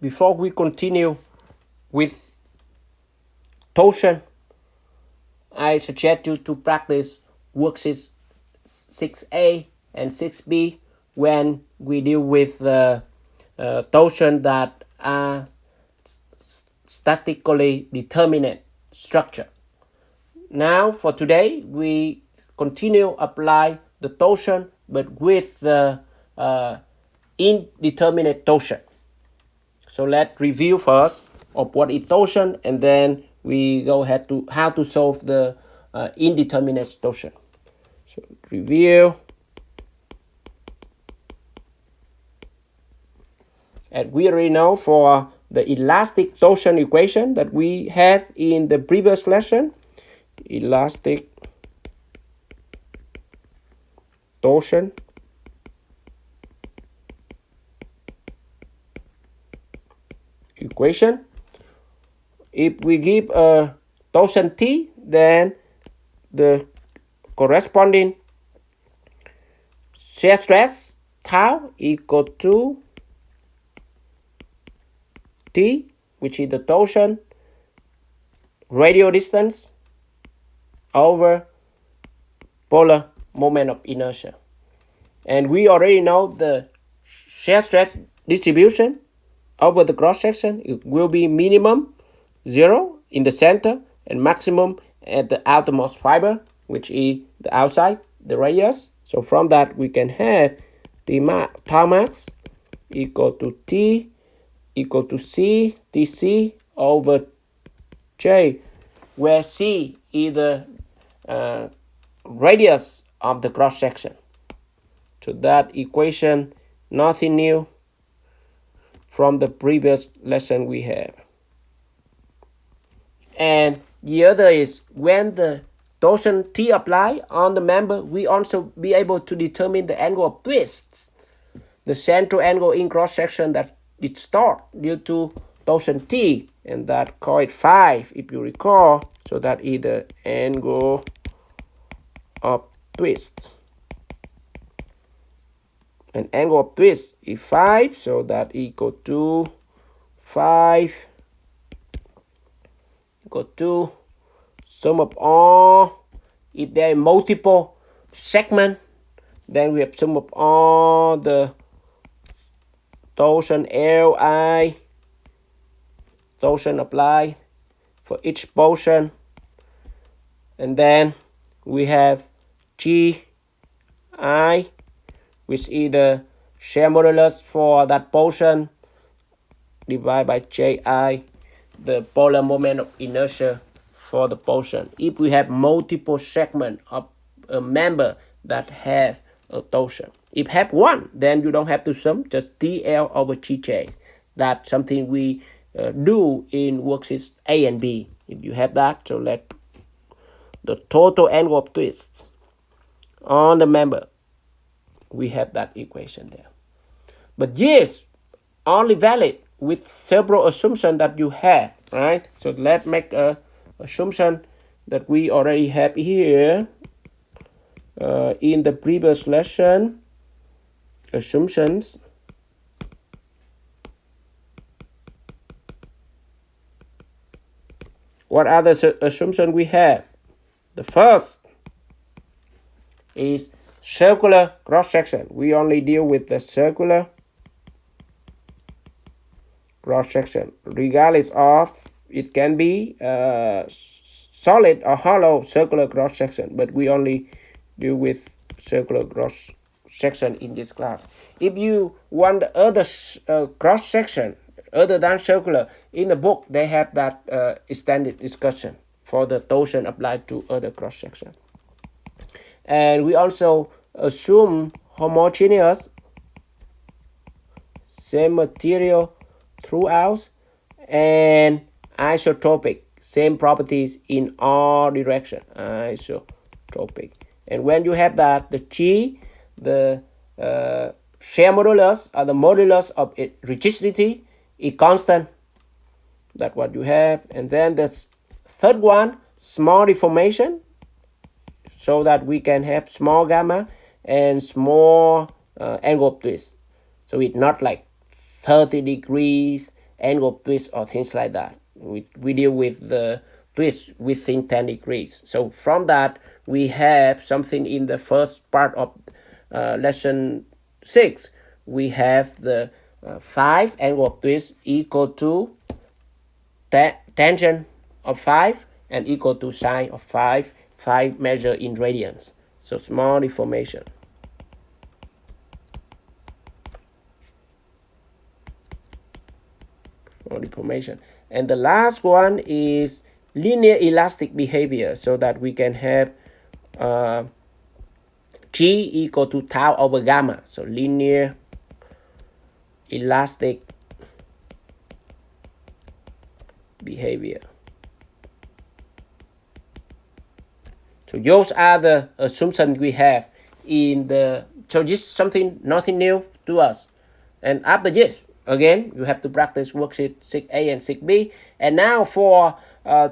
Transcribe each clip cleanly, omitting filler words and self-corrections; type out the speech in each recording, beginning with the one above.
before we continue with torsion, I suggest you to practice worksheets 6A and 6B when we deal with the torsion that are statically determinate structure. Now for today, we continue apply the torsion but with the indeterminate torsion. So let's review first of what is torsion, and then we go ahead to how to solve the indeterminate torsion. So review. And we already know for the elastic torsion equation that we have in the previous lesson, elastic torsion equation. If we give a torsion T, then the corresponding shear stress tau equal to T, which is the torsion radial distance over polar moment of inertia. And we already know the shear stress distribution over the cross section. It will be minimum 0 in the center and maximum at the outermost fiber, which is the outside, the radius. So from that we can have tau max equal to T equal to C TC over J, where C is the radius of the cross section. So that equation, nothing new from the previous lesson we have. And the other is when the torsion T apply on the member, we also be able to determine the angle of twists, the central angle in cross section that distort due to torsion T, and that call it 5 if you recall. So that is the angle of twist. And angle of twist is 5, so that equal to 5 equal to sum of all. If there are multiple segments, then we have sum of all the torsion Li, torsion applied for each portion, and then we have Gi, which is the shear modulus for that portion, divided by Ji, the polar moment of inertia for the portion. If we have multiple segments of a member that have a torsion. If have one, then you don't have to sum, just TL over GJ. That's something we do in worksheets A and B. If you have that, so let the total angle of twists on the member, we have that equation there. But yes, only valid with several assumptions that you have, right? So let's make a assumption that we already have here in the previous lesson. Assumptions. What are the assumptions we have? The first is circular cross section. We only deal with the circular cross section, regardless of it can be solid or hollow circular cross section, but we only deal with circular cross section in this class. If you want the other cross section other than circular, in the book they have that extended discussion for the torsion applied to other cross section. And we also assume homogeneous, same material throughout, and isotropic, same properties in all direction, isotropic. And when you have that, the G, the shear modulus or the modulus of rigidity is constant. That's what you have. And then the third one, small deformation, so that we can have small gamma and small angle of twist. So it's not like 30 degrees angle twist or things like that. We deal with the twist within 10 degrees. So from that, we have something in the first part of lesson 6. We have the 5 angle of twist equal to tangent of 5 and equal to sine of 5. 5 measured in radians. So small deformation. And the last one is linear elastic behavior, so that we can have G equal to tau over gamma. So linear elastic behavior. So those are the assumptions we have in the, so this is something, nothing new to us. And after this, again, you have to practice worksheet 6A and 6B. And now for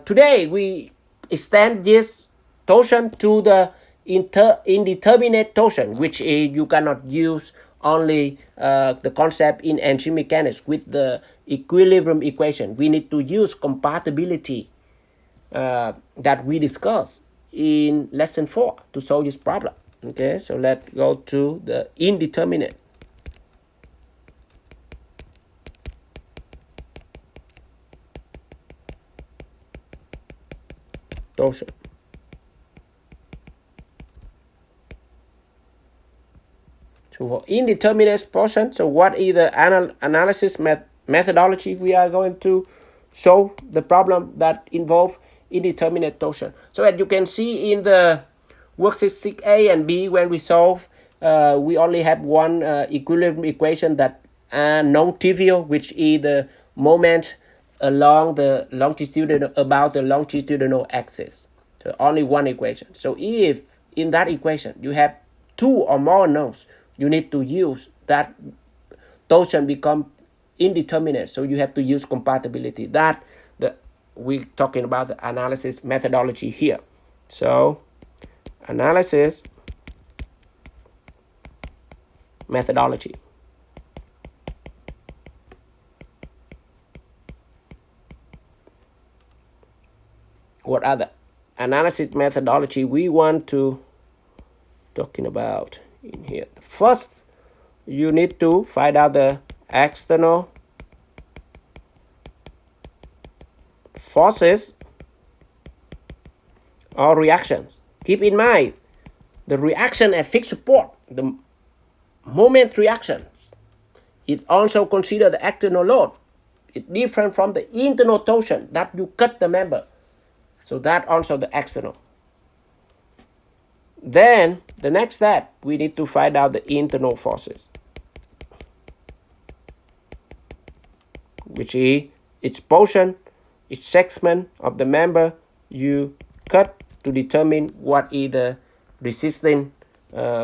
today, we extend this torsion to the indeterminate torsion, which you cannot use only the concept in energy mechanics with the equilibrium equation. We need to use compatibility that we discussed in lesson 4 to solve this problem. Okay, so let's go to the indeterminate torsion. So for indeterminate torsion, so what is the analysis methodology we are going to solve the problem that involve indeterminate torsion? So as you can see in the worksheet 6A and B, when we solve, we only have one equilibrium equation that non-trivial, which is the moment along the longitudinal, about the longitudinal axis. So only one equation. So if in that equation you have 2 or more nodes, you need to use that torsion become indeterminate. So you have to use compatibility. That we're talking about the analysis methodology here. So analysis methodology. What other analysis methodology we want to talking about in here? First, you need to find out the external forces or reactions. Keep in mind the reaction at fixed support, the moment reactions. It also consider the external load. It's different from the internal torsion that you cut the member. So that also the external. Then the next step, we need to find out the internal forces, which is its portion, each segment of the member you cut to determine what is the resisting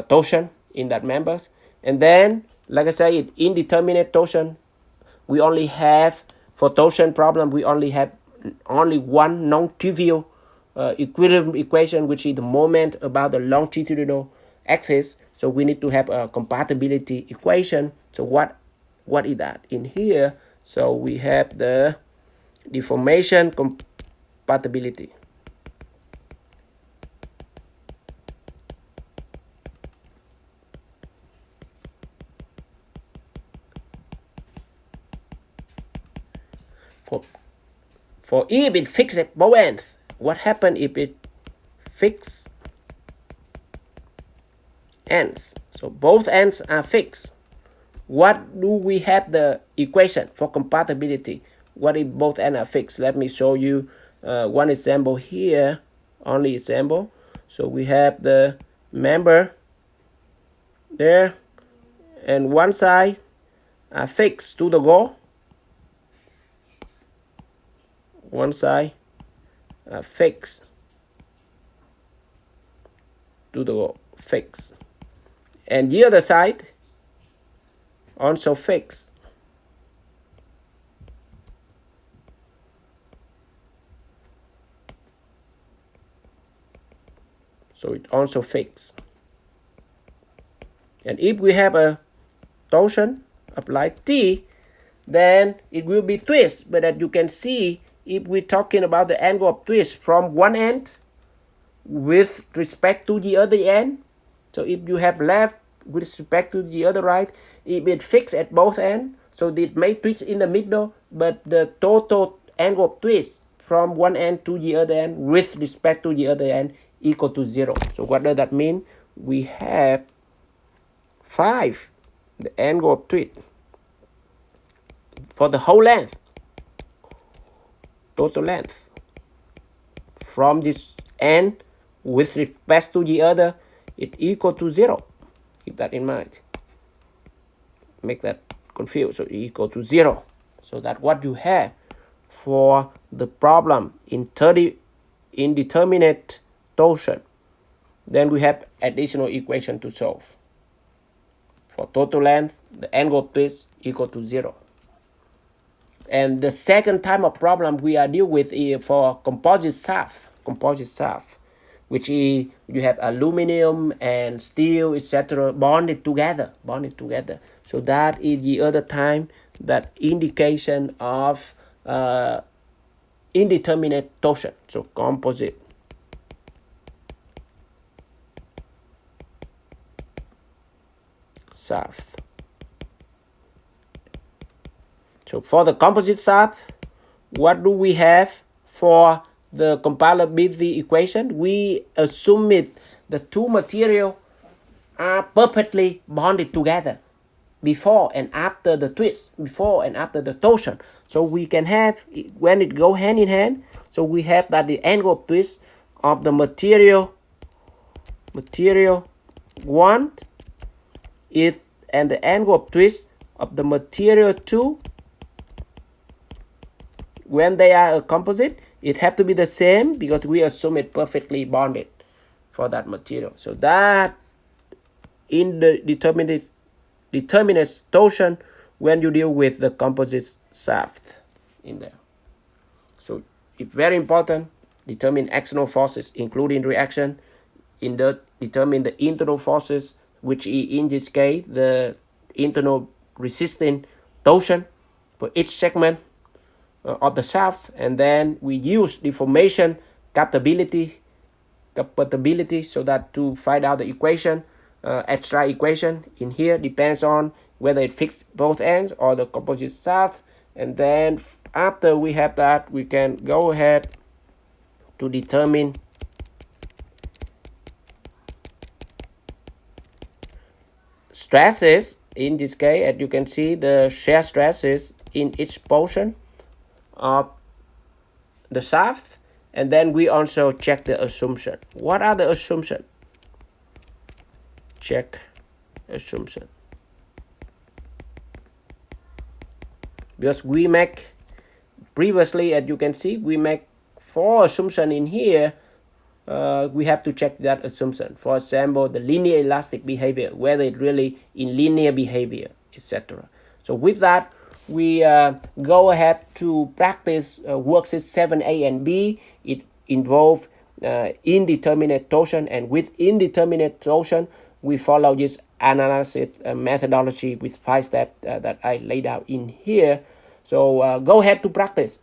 torsion in that members. And then, like I say, indeterminate torsion, we only have, for torsion problem, we only have only one non-trivial equilibrium equation, which is the moment about the longitudinal axis. So we need to have a compatibility equation. So what is that in here? So we have the deformation compatibility. For if it fixes both ends, what happens if it fixes ends? So both ends are fixed. What do we have the equation for compatibility? What if both ends are fixed? Let me show you one example here, only example. So we have the member there, and one side are fixed to the goal. One side fixed to the goal, fixed, and the other side also fixed. So it also fixed. And if we have a torsion applied T, then it will be twist. But as you can see, if we're talking about the angle of twist from one end with respect to the other end, so if you have left with respect to the other right, if it fixed at both ends, so it may twist in the middle, but the total angle of twist from one end to the other end with respect to the other end equal to 0. So what does that mean? We have 5, the angle of twist for the whole length, total length from this end with respect to the other, it equal to 0. Keep that in mind. Make that confused. So equal to 0. So that's what you have for the problem in indeterminate torsion. Then we have additional equation to solve. For total length, the angle of twist equal to 0. And the second type of problem we are dealing with is for composite shaft, which is you have aluminum and steel, etc., bonded together. So that is the other time that indication of indeterminate torsion. So composite shaft. So for the composite shaft, what do we have for the compatibility equation? We assume the two materials are perfectly bonded together before and after the twist, before and after the torsion. So we can have, when it go hand in hand, so we have that the angle of twist of the material 1 is, and the angle of twist of the material 2, when they are a composite, it have to be the same because we assume it perfectly bonded for that material. So that in the determinate torsion when you deal with the composite shaft in there. So it's very important. Determine external forces, including reaction. Determine the internal forces, which is in this case the internal resisting torsion for each segment of the shaft, and then we use deformation compatibility so that to find out the equation, extra equation in here depends on whether it fixes both ends or the composite shaft. And then after we have that, we can go ahead to determine stresses. In this case, as you can see, the shear stresses in each portion of the shaft, and then we also check the assumption. What are the assumptions? Check assumption. Because we make previously, as you can see, we make 4 assumptions in here. We have to check that assumption. For example, the linear elastic behavior, whether it really in linear behavior, etc. So with that, we go ahead to practice worksheet 7A and B. It involves indeterminate torsion, and with indeterminate torsion, we follow this analysis methodology with 5 steps that I laid out in here. So go ahead to practice.